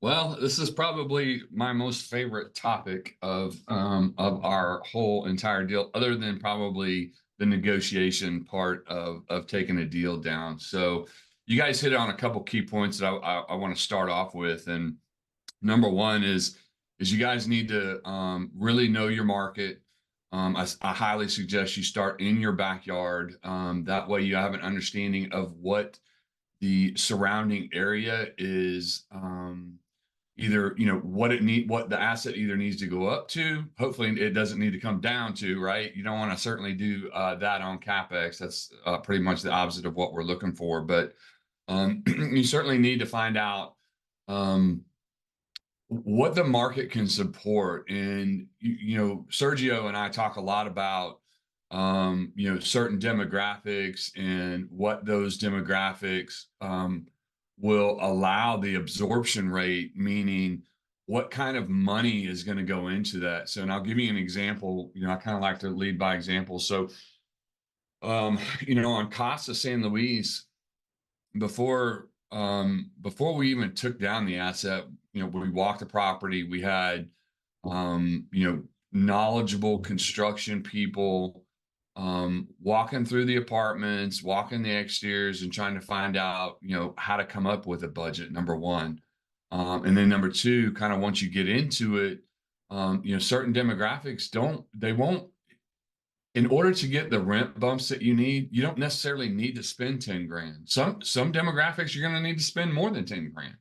Well, this is probably my most favorite topic of our whole entire deal, other than probably the negotiation part of taking a deal down. So you guys hit on a couple key points that I want to start off with. And number one is you guys need to really know your market. I highly suggest you start in your backyard. That way you have an understanding of what the surrounding area is, either what the asset either needs to go up to. Hopefully it doesn't need to come down to, right? You don't want to certainly do that on capex. That's pretty much the opposite of what we're looking for. But you certainly need to find out um, what the market can support. And Sergio and I talk a lot about certain demographics and what those demographics will allow the absorption rate, meaning what kind of money is going to go into that. So, and I'll give you an example. I kind of like to lead by example. So, on Casa San Luis, before we even took down the asset, we walked the property. We had knowledgeable construction people walking through the apartments, walking the exteriors, and trying to find out how to come up with a budget, number one. And then number two, kind of once you get into it, certain demographics they won't, in order to get the rent bumps that you need, you don't necessarily need to spend 10 grand. Some demographics you're going to need to spend more than 10 grand.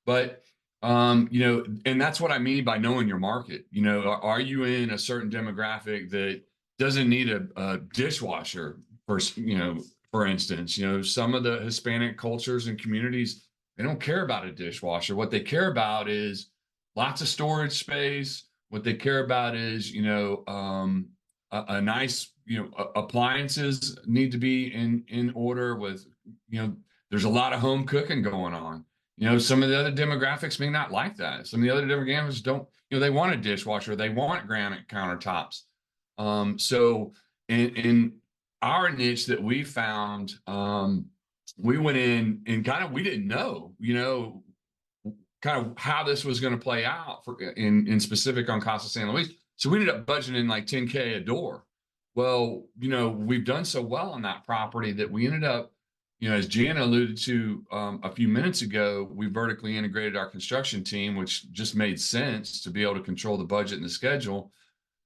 But and that's what I mean by knowing your market. Are you in a certain demographic that doesn't need a dishwasher, for instance? Some of the Hispanic cultures and communities, they don't care about a dishwasher. What they care about is lots of storage space. What they care about is a nice, appliances need to be in order with, there's a lot of home cooking going on. Some of the other demographics may not like that. Some of the other demographics don't, they want a dishwasher, they want granite countertops. So in our niche that we found, we went in and we didn't know, kind of how this was going to play out in specific on Casa San Luis. So we ended up budgeting like 10K a door. Well, we've done so well on that property that we ended up, as Jana alluded to a few minutes ago, we vertically integrated our construction team, which just made sense to be able to control the budget and the schedule.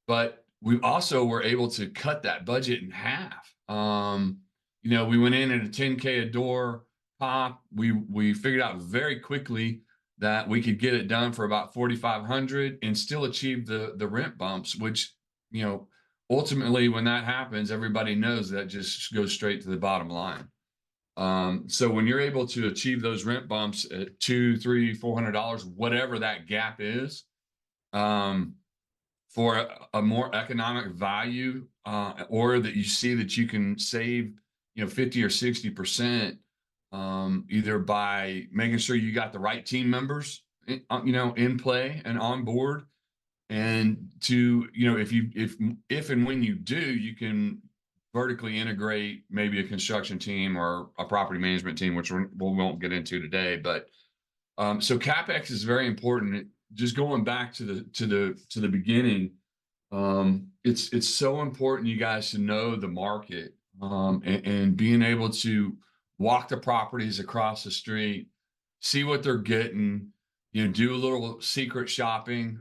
But we also were able to cut that budget in half. We went in at a 10K a door pop. We figured out very quickly that we could get it done for about 4,500 and still achieve the rent bumps, which, ultimately when that happens, everybody knows that just goes straight to the bottom line. So when you're able to achieve those rent bumps at $200, $300, $400, whatever that gap is, for a more economic value, or that you see that you can save, 50 or 60%, either by making sure you got the right team members, in play and on board, and to, if and when you do, you can vertically integrate maybe a construction team or a property management team, which we won't get into today. But so capex is very important. Just going back to the beginning, it's so important, you guys, to know the market, and being able to walk the properties across the street, see what they're getting, do a little secret shopping.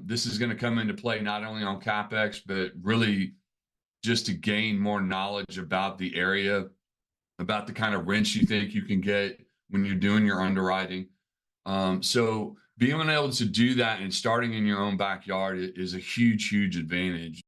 This is going to come into play not only on capex, but really just to gain more knowledge about the area, about the kind of rents you think you can get when you're doing your underwriting. So being able to do that and starting in your own backyard is a huge, huge advantage.